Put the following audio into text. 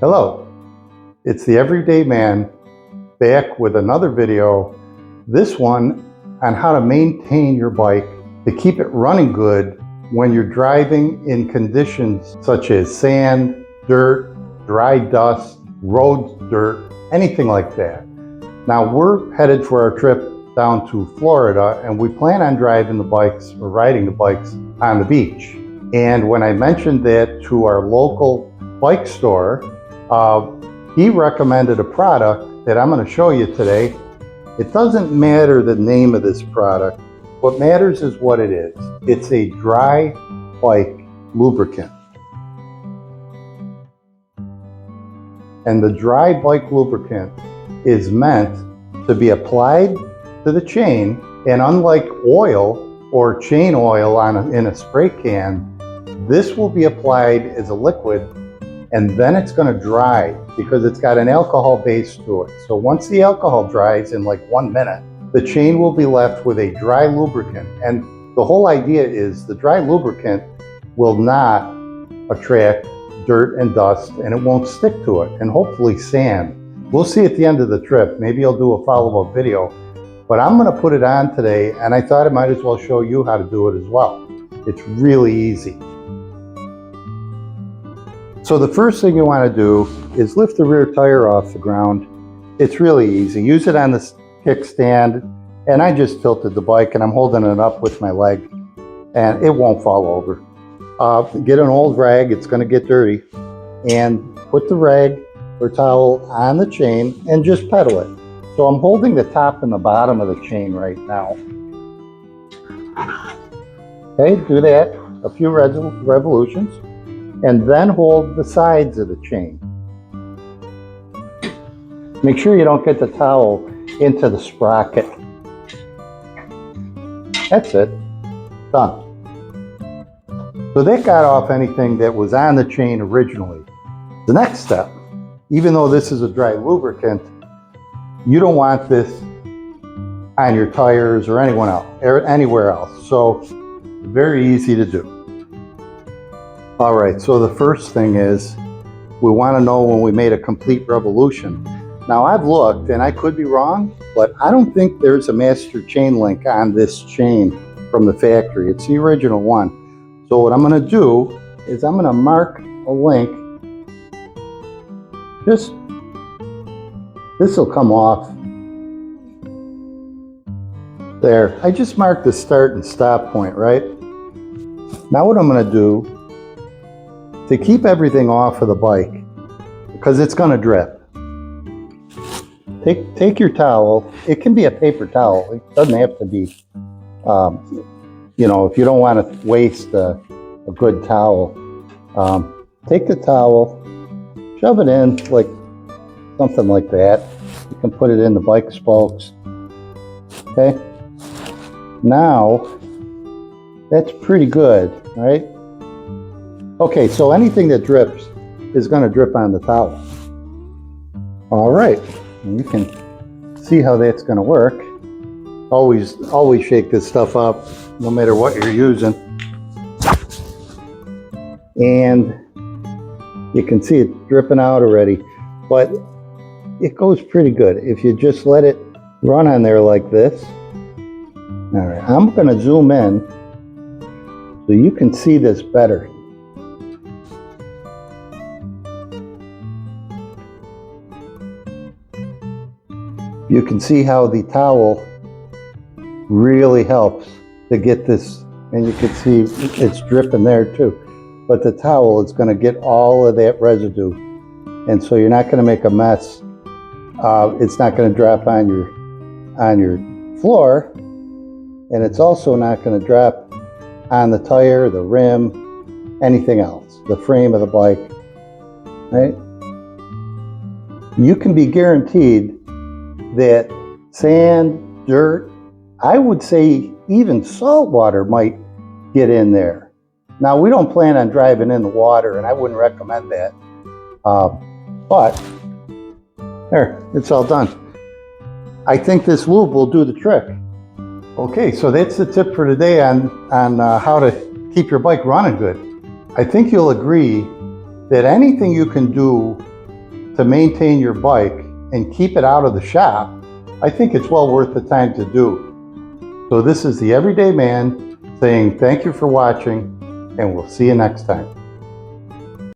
Hello, it's the Everyday Man back with another video, this one on how to maintain your bike to keep it running good when you're driving in conditions such as sand, dirt, dry dust, road dirt, anything like that. Now we're headed for our trip down to Florida and we plan on driving the bikes or riding the bikes on the beach. And when I mentioned that to our local bike store, he recommended a product that I'm going to show you today. It doesn't matter the name of this product. What matters is what it is. It's a dry bike lubricant. And the dry bike lubricant is meant to be applied to the chain, and unlike oil or chain oil in a spray can, this will be applied as a liquid and then it's going to dry because it's got an alcohol base to it. So once the alcohol dries in like 1 minute, the chain will be left with a dry lubricant. And the whole idea is the dry lubricant will not attract dirt and dust and it won't stick to it, and hopefully sand. We'll see at the end of the trip. Maybe I'll do a follow-up video, but I'm going to put it on today and I thought I might as well show you how to do it as well. It's really easy. So the first thing you want to do is lift the rear tire off the ground. It's really easy. Use it on the kickstand, and I just tilted the bike and I'm holding it up with my leg and it won't fall over. Get an old rag, it's going to get dirty, and put the rag or towel on the chain and just pedal it. So I'm holding the top and the bottom of the chain right now. Okay, do that a few revolutions. And then hold the sides of the chain. Make sure you don't get the towel into the sprocket. That's it, done. So that got off anything that was on the chain originally. The next step, even though this is a dry lubricant, you don't want this on your tires or anywhere else. So very easy to do. All right, so the first thing is we want to know when we made a complete revolution. Now I've looked and I could be wrong, but I don't think there's a master chain link on this chain from the factory. It's the original one. So what I'm going to do is I'm going to mark a link. This will come off. There, I just marked the start and stop point, right? Now what I'm going to do to keep everything off of the bike, because it's going to drip. Take your towel. It can be a paper towel. It doesn't have to be, you know, if you don't want to waste a good towel. Take the towel, shove it in like something like that. You can put it in the bike spokes. Okay. Now, that's pretty good, right? Okay, so anything that drips is going to drip on the towel. All right, and you can see how that's going to work. Always shake this stuff up, no matter what you're using. And you can see it dripping out already, but it goes pretty good if you just let it run on there like this. All right, I'm going to zoom in so you can see this better. You can see how the towel really helps to get this, and you can see it's dripping there too. But the towel is going to get all of that residue, and so you're not going to make a mess. It's not going to drop on your floor, and it's also not going to drop on the tire, the rim, anything else, the frame of the bike, right? You can be guaranteed that sand, dirt, I would say even salt water might get in there. Now, we don't plan on driving in the water, and I wouldn't recommend that. But there, it's all done. I think this lube will do the trick. Okay, so that's the tip for today on how to keep your bike running good. I think you'll agree that anything you can do to maintain your bike and keep it out of the shop, I think it's well worth the time to do. So this is the Everyday Man saying thank you for watching, and we'll see you next time.